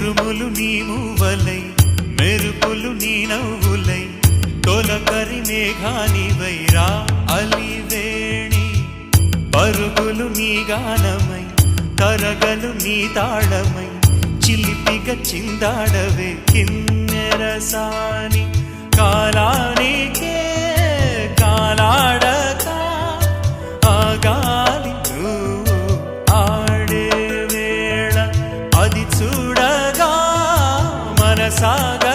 ఉరుములు నీ మూవలై మెరుపులు నీ నవ్వులై తొలకరి మేఘానివైరా అలివేణి పరుగులు నీ గానమై తరగలు నీ తాళమై చిలిపిగ చిందాడవే కిన్నెరసాని కాలానికే కాలాడక ఆగాలి నువ్వు ఆడే వేళ అది చూడగా మనసాగ